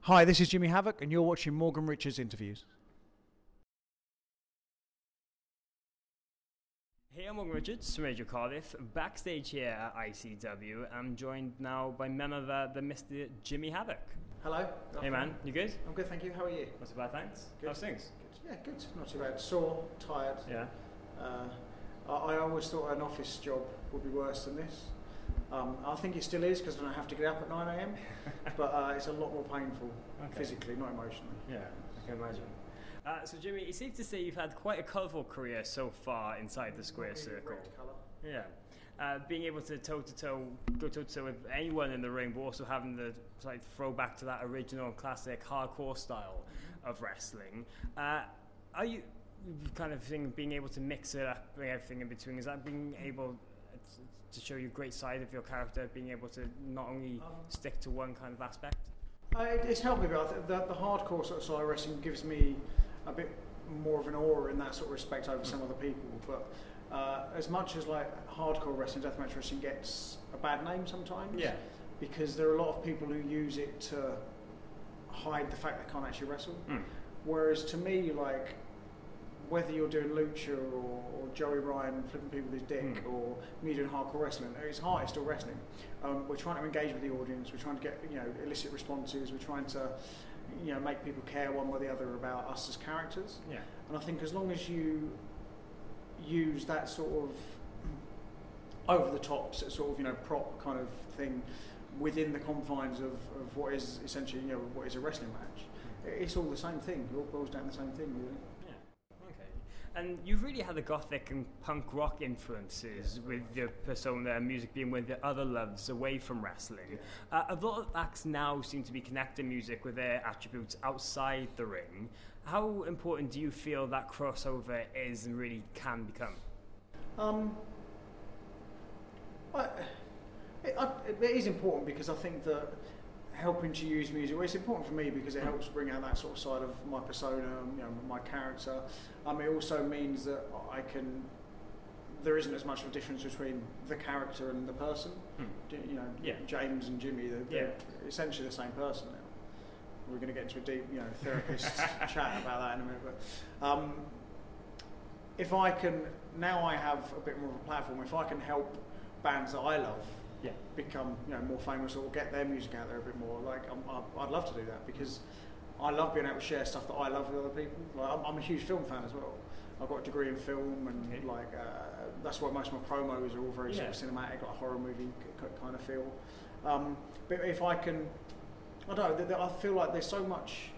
Hi, this is Jimmy Havoc, and you're watching Morgan Richards Interviews. Hey, I'm Morgan Richards from Radio Cardiff, backstage here at ICW. I'm joined now by none other than Mr. Jimmy Havoc. Hello. Hey man, you good? I'm good, thank you. How are you? Not too bad, thanks. Good. How's things? Good. Yeah, good. Not too bad. Sore, tired. Yeah. I always thought an office job would be worse than this. I think it still is because I don't have to get up at 9 a.m. But it's a lot more painful physically, not emotionally. Yeah, I can imagine. So Jimmy, it's safe to say you've had quite a colourful career so far inside the square circle. Red colour. Yeah. Being able to go toe-to-toe with anyone in the ring, but also having the throwback to that original classic hardcore style of wrestling. Are you kind of thing being able to mix it up and everything in between? Is that being able to show you a great side of your character, being able to not only stick to one kind of aspect? It's helped me, but the hardcore sort of side of wrestling gives me a bit more of an aura in that sort of respect over some other people. But as much as like hardcore wrestling, deathmatch wrestling gets a bad name sometimes, because there are a lot of people who use it to hide the fact they can't actually wrestle. Whereas to me, like, whether you're doing lucha or Joey Ryan flipping people with his dick or me doing hardcore wrestling, it's hard, it's still wrestling. We're trying to engage with the audience, we're trying to get illicit responses, we're trying to make people care one way or the other about us as characters. Yeah. And I think as long as you use that sort of over the top sort of prop kind of thing within the confines of what is essentially what is a wrestling match, it's all the same thing. It all boils down to the same thing, really. And you've really had the Gothic and punk rock influences with your persona and music being one of the other loves away from wrestling. A lot of acts now seem to be connecting music with their attributes outside the ring. How important do you feel that crossover is and really can become? It is important because I think that helping to use music, well, it's important for me because it helps bring out that sort of side of my persona, my character. It also means that there isn't as much of a difference between the character and the person. James and Jimmy, they're essentially the same person now. We're going to get into a deep, therapist chat about that in a minute. But if I can, now I have a bit more of a platform, if I can help bands that I love become more famous or get their music out there a bit more, I'd love to do that because I love being able to share stuff that I love with other people. I'm a huge film fan as well. I've got a degree in film and that's why most of my promos are all very sort of cinematic, like horror movie kind of feel. But if I can, I don't know, I feel like there's so much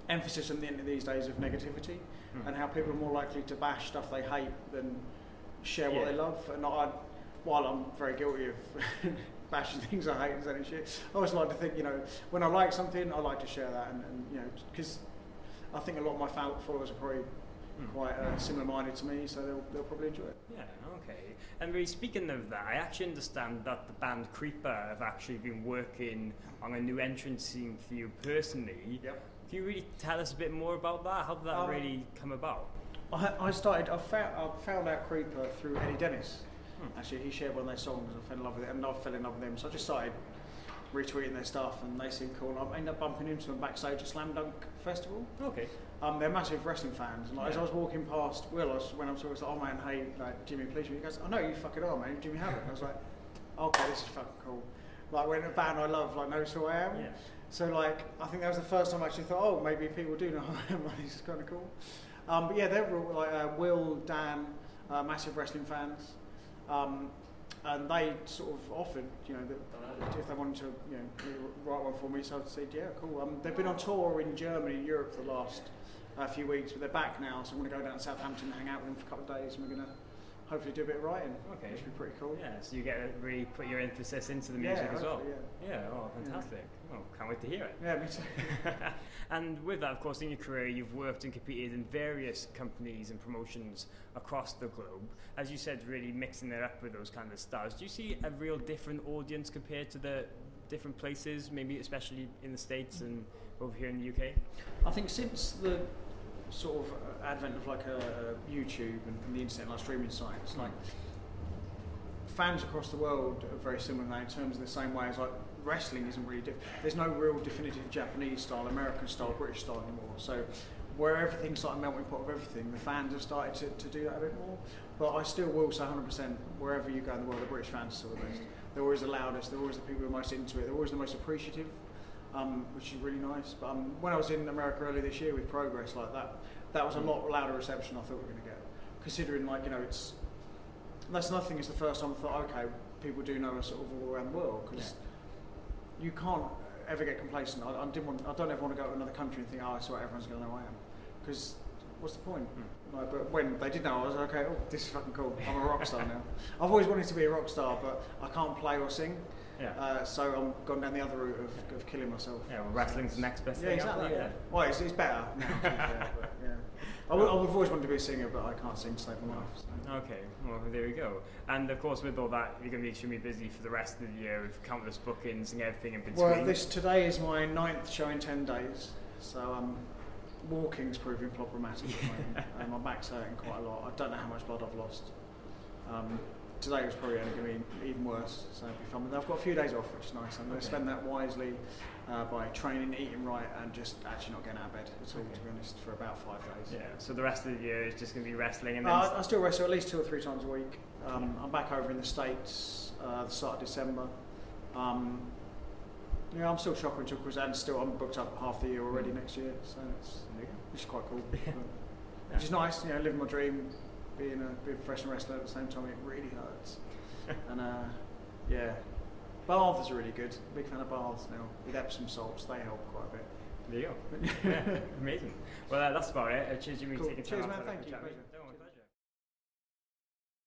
emphasis on the internet these days of negativity and how people are more likely to bash stuff they hate than share what they love. And while I'm very guilty of bashing things I hate and saying shit, I always like to think, when I like something, I like to share that, and because I think a lot of my followers are probably quite similar-minded to me, so they'll probably enjoy it. Yeah, okay. And really speaking of that, I actually understand that the band Creeper have actually been working on a new entrance scene for you personally. Yep. Can you really tell us a bit more about that? How did that really come about? I found out Creeper through Eddie Dennis. Actually, he shared one of their songs and I fell in love with it, and I fell in love with them. So I just started retweeting their stuff, and they seemed cool. I ended up bumping into them backstage at Slam Dunk Festival. Okay. They're massive wrestling fans, and as I was walking past Will, when I was like, "Oh man, hey, Jimmy, please." He goes, "I know you fucking are, man, Jimmy Havoc." I was like, "Okay, this is fucking cool." When a band I love knows who I am. Yeah. So I think that was the first time I actually thought, "Oh, maybe people do know who I am." This is kind of cool. But yeah, they're Will, Dan, massive wrestling fans. And they sort of offered, that if they wanted to, write one for me, so I said, yeah, cool. They've been on tour in Germany and Europe for the last few weeks, but they're back now, so I'm going to go down to Southampton and hang out with them for a couple of days, and we're going to hopefully do a bit of writing, which would be pretty cool. Yeah, so you get to really put your emphasis into the music as well. Yeah, fantastic. Well, can't wait to hear it. Yeah, me too. And with that, of course, in your career, you've worked and competed in various companies and promotions across the globe. As you said, really mixing it up with those kind of stars. Do you see a real different audience compared to the different places, maybe especially in the States and over here in the UK? I think since the sort of advent of YouTube and the internet and streaming sites, fans across the world are very similar now in terms of the same way as wrestling isn't really there's no real definitive Japanese style, American style, British style anymore. So where everything's like a melting pot of everything, the fans have started to do that a bit more. But I still will say 100%, wherever you go in the world, the British fans are still the best. They're always the loudest, they're always the people who are most into it, they're always the most appreciative, which is really nice. But when I was in America earlier this year with Progress, like that was a lot louder reception I thought we were going to get. Considering, like, you know, that's another thing, it's the first time I thought, okay, people do know us sort of all around the world, because you can't ever get complacent. I don't ever want to go to another country and think, oh, that's what everyone's going to know I am. Because what's the point? Like, but when they did know, I was like, okay, oh, this is fucking cool. I'm a rock star now. I've always wanted to be a rock star, but I can't play or sing. Yeah. So I'm gone down the other route of killing myself. Yeah, well, wrestling's the next best thing. Exactly. Yeah. Well, it's better now. But, yeah. I've always wanted to be a singer, but I can't sing to save my life. So. Okay, well, there we go. And of course, with all that, you're going to be extremely busy for the rest of the year with countless bookings and everything in between. Well, today is my 9th show in 10 days, so walking's proving problematic at the moment. My back's hurting quite a lot. I don't know how much blood I've lost. Today was probably only going to be even worse, so it'll be fun. I've got a few days off, which is nice. I'm going to spend that wisely by training, eating right, and just actually not getting out of bed at all, to be honest, for about 5 days. Yeah, so the rest of the year is just going to be wrestling? And then I still wrestle at least 2 or 3 times a week. I'm back over in the States the start of December. I'm still shocker and chuckles, and I'm booked up half the year already next year, so which is quite cool. Which is nice, living my dream. Being a professional wrestler at the same time, it really hurts. And baths are really good. Big fan of baths now. With Epsom salts, they help quite a bit. There you go. Amazing. Well, that's about it. Cheers, Jimmy. Cool. Cheers, man. Thank you.